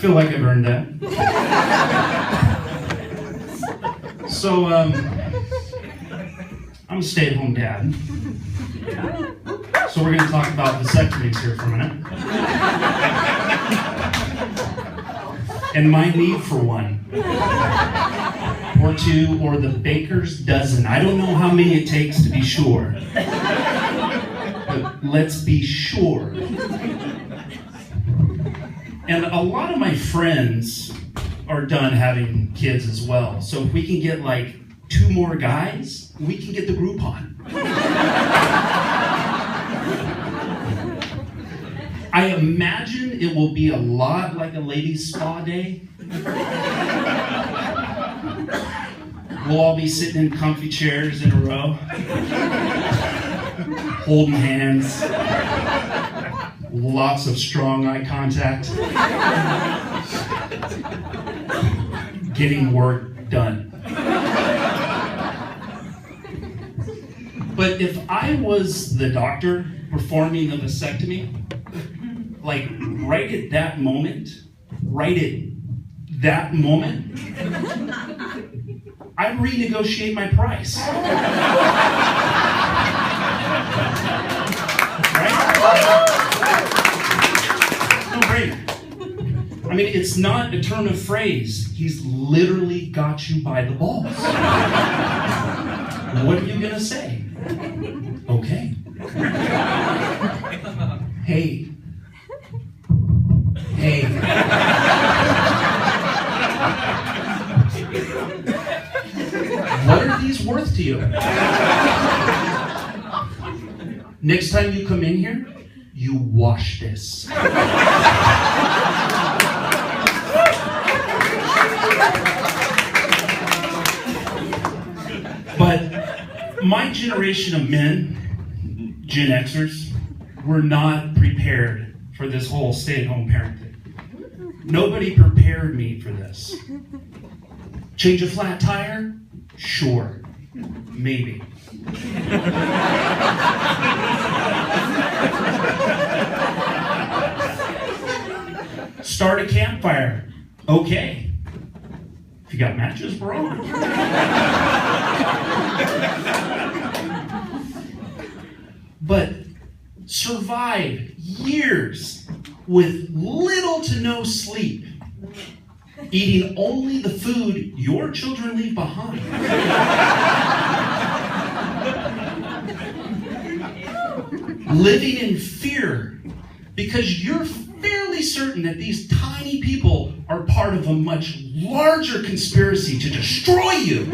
feel like I've earned that. So, I'm a stay-at-home dad. So we're going to talk about vasectomies here for a minute. And my need for one. Or two, or the baker's dozen. I don't know how many it takes to be sure. But let's be sure. And a lot of my friends are done having kids as well. So if we can get like 2 more guys, we can get the Groupon. I imagine it will be a lot like a ladies' spa day. We'll all be sitting in comfy chairs in a row, holding hands, lots of strong eye contact, getting work done. But if I was the doctor performing the vasectomy, like right at that moment, I'd renegotiate my price. Right? No brainer. I mean, it's not a turn of phrase. He's literally got you by the balls. What are you gonna say? Okay. Hey. What are these worth to you? Next time you come in here, you wash this. But my generation of men, Gen Xers, were not prepared for this whole stay-at-home parent thing. Nobody prepared me for this. Change a flat tire? Sure. Maybe. Start a campfire? Okay. If you got matches, we're on. But survive years with little to no sleep, eating only the food your children leave behind. Living in fear because you're fairly certain that these tiny people are part of a much larger conspiracy to destroy you.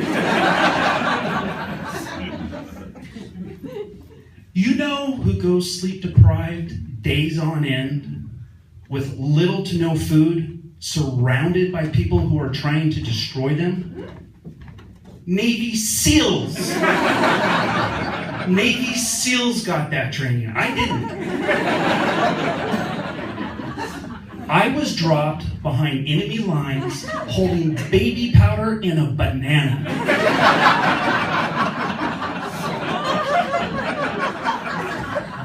You know who goes sleep deprived days on end with little to no food, surrounded by people who are trying to destroy them? Navy SEALs. Navy SEALs got that training. I didn't. I was dropped behind enemy lines holding baby powder and a banana.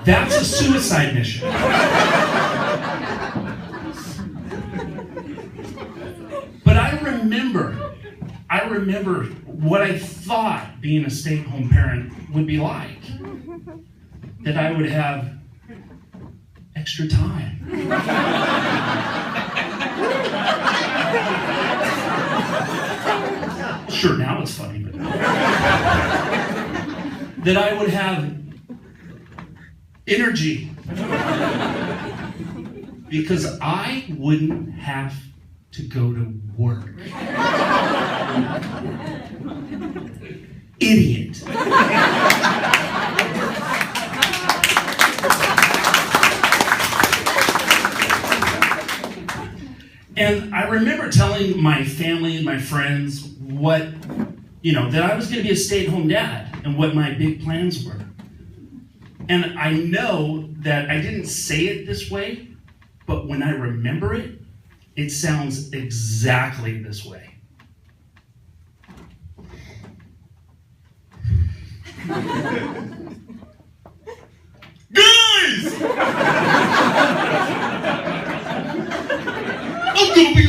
That's a suicide mission. But I remember what I thought being a stay-at-home parent would be like. That I would have extra time. Sure, now it's funny, but that I would have energy because I wouldn't have to go to work. Idiot. And I remember telling my family and my friends that I was going to be a stay-at-home dad and what my big plans were. And I know that I didn't say it this way, but when I remember it, it sounds exactly this way. Guys! I'm gonna be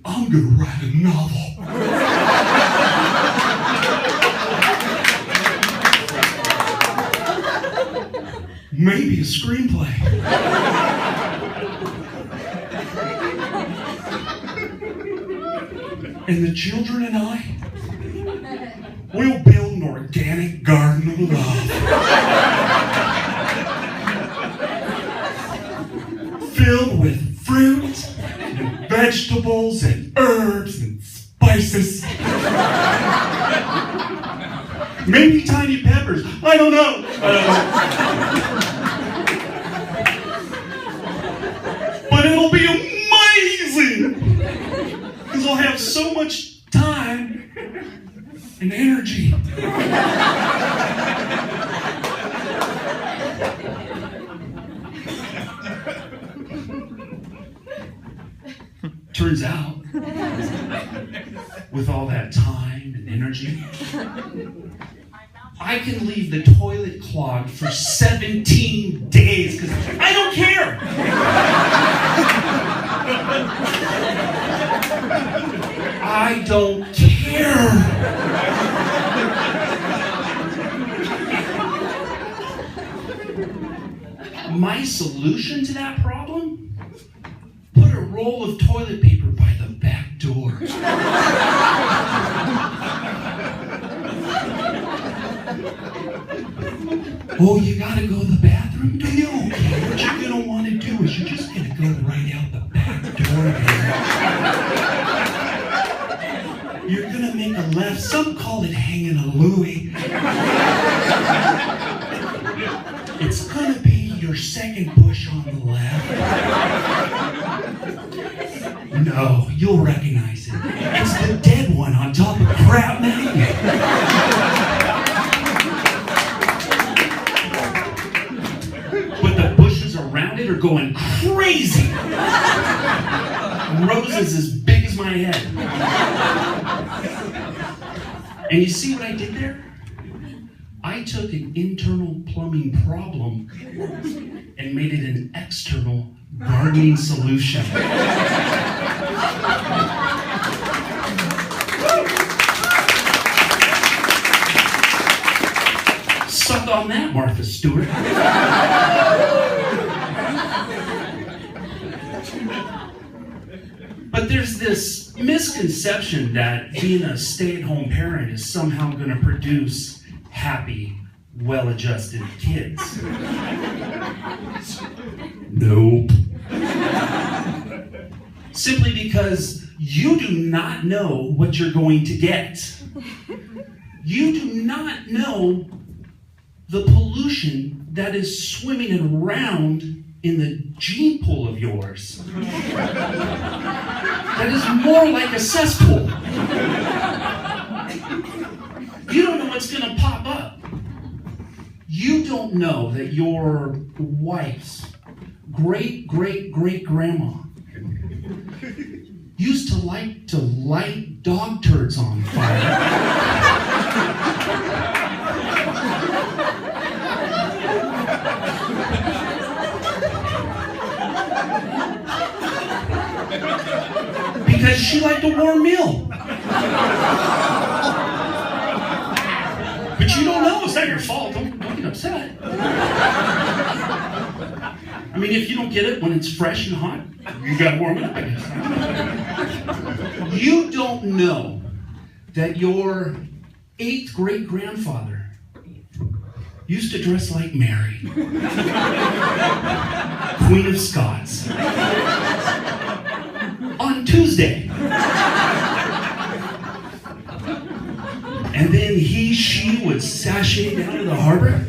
I'm gonna write a novel. Maybe a screenplay. And the children and I, we'll build an organic garden of love. Filled with fruit and vegetables and herbs and spices. Maybe tiny peppers. I don't know. But it'll be amazing. Because I'll have so much time and energy. Turns out, with all that time and energy, I can leave the toilet clogged for 17 days because I don't care. I don't care. My solution to that problem? Put a roll of toilet paper by the back door. Oh, you gotta go to the bathroom, do you? Okay, what you're gonna want to do is you're just gonna go right out the back door there. You're gonna make a left. Some call it hanging a Louie. It's gonna be your second bush on the left. No, you'll recognize it. It's the dead one on top of Crab Mountain. But the bushes around it are going crazy. Roses as big as my head. And you see what I did there? I took an internal plumbing problem and made it an external gardening solution. Suck on that, Martha Stewart. But there's this misconception that being a stay-at-home parent is somehow going to produce happy, well-adjusted kids. Nope. Simply because you do not know what you're going to get. You do not know the pollution that is swimming around in the gene pool of yours. That is more like a cesspool. You don't know what's going to pop up. You don't know that your wife's great-great-great-grandma used to like to light dog turds on fire. Because she liked a warm meal. But you don't know. It's not your fault. Don't get upset. I mean, if you don't get it when it's fresh and hot, you gotta warm it up, I guess. You don't know that your 8th great-grandfather used to dress like Mary, Queen of Scots, on Tuesday. And then she would sashay down to the harbor,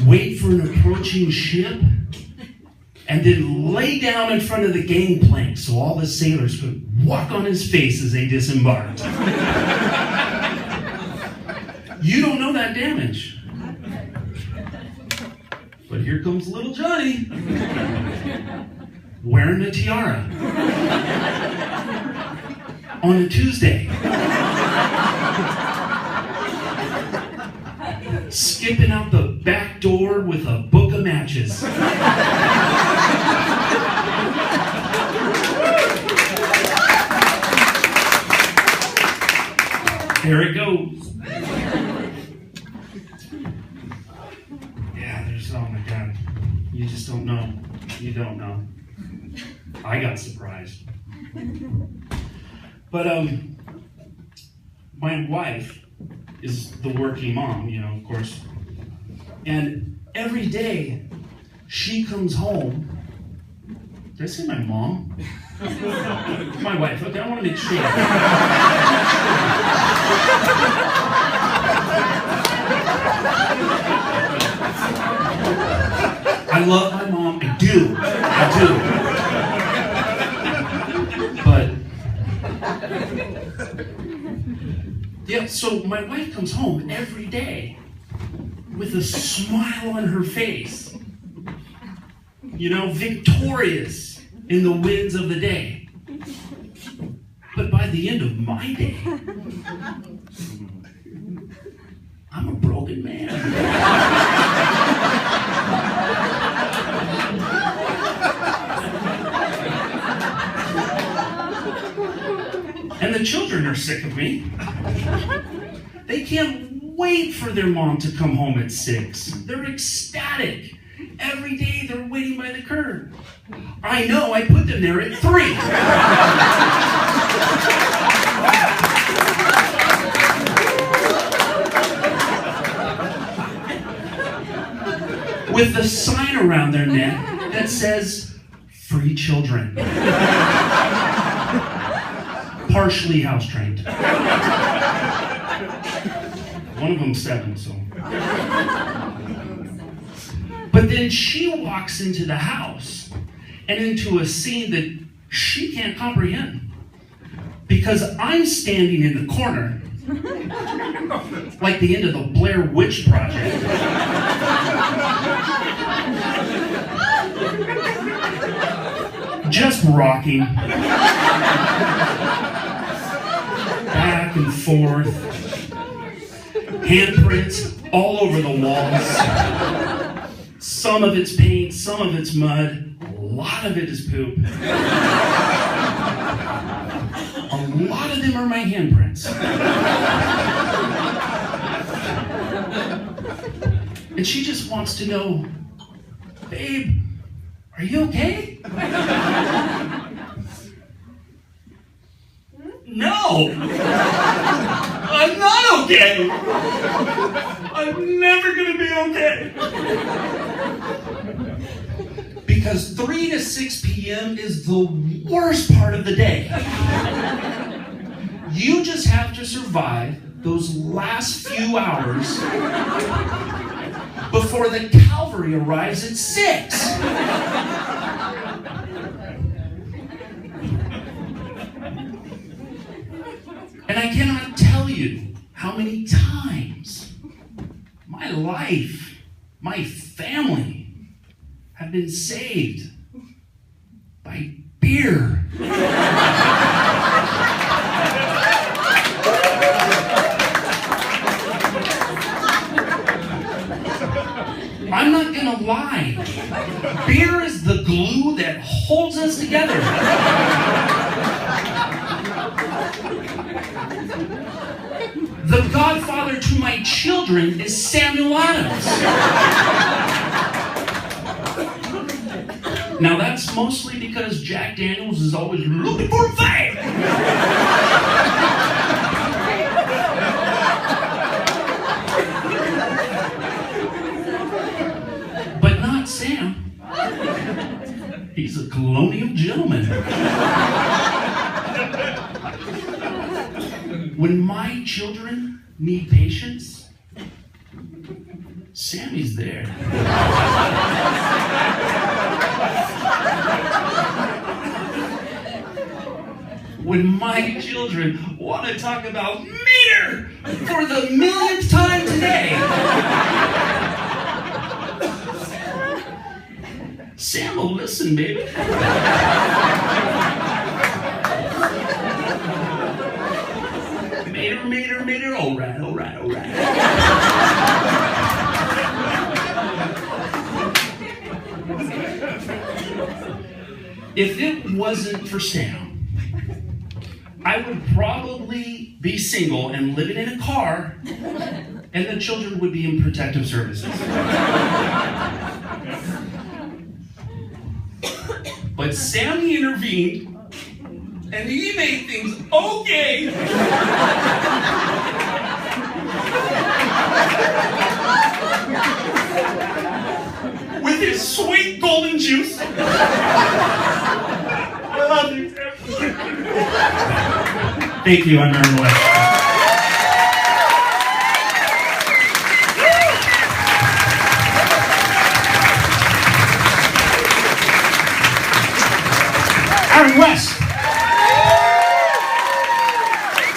wait for an approaching ship, and then lay down in front of the gangplank so all the sailors could walk on his face as they disembarked. You don't know that damage. But here comes little Johnny, wearing a tiara. On a Tuesday. Skipping out the back door with a book of matches. There it goes. Yeah, there's, oh my God. You just don't know. You don't know. I got surprised. But my wife is the working mom, of course. And every day she comes home. Did I say my mom? My wife. Okay, I want to make sure. I love my mom. I do. But yeah, so my wife comes home every day with a smile on her face, victorious in the winds of the day. But by the end of my day, I'm a broken man. And the children are sick of me. They can't wait for their mom to come home at 6. They're ecstatic. Every day they're waiting by the curb. I know, I put them there at 3. With the sign around their neck that says, "Free children." Partially house trained. One of them's 7, so. But then she walks into the house and into a scene that she can't comprehend. Because I'm standing in the corner, like the end of the Blair Witch Project. Just rocking. Back and forth. Handprints all over the walls. Some of it's paint, some of it's mud. A lot of it is poop. A lot of them are my handprints. And she just wants to know, "Babe, are you okay?" No! I'm not okay! I'm never gonna be okay! Because 3 to 6 p.m. is the worst part of the day. You just have to survive those last few hours before the cavalry arrives at 6. And I cannot tell you how many times my life, my family have been saved by beer. I'm not gonna lie. Beer is the glue that holds us together. The godfather to my children is Samuel Adams. Now that's mostly because Jack Daniels is always looking for a fight. But not Sam. He's a colonial gentleman. When my children need patience, Sammy's there. When my children want to talk about meter for the millionth time today, Sam will listen, baby. Mater, all right. If it wasn't for Sam, I would probably be single and living in a car, and the children would be in protective services. But Sammy intervened, and he made things okay. With his sweet golden juice. I love you, Sam. Thank you, I'm Aaron West. Aaron West.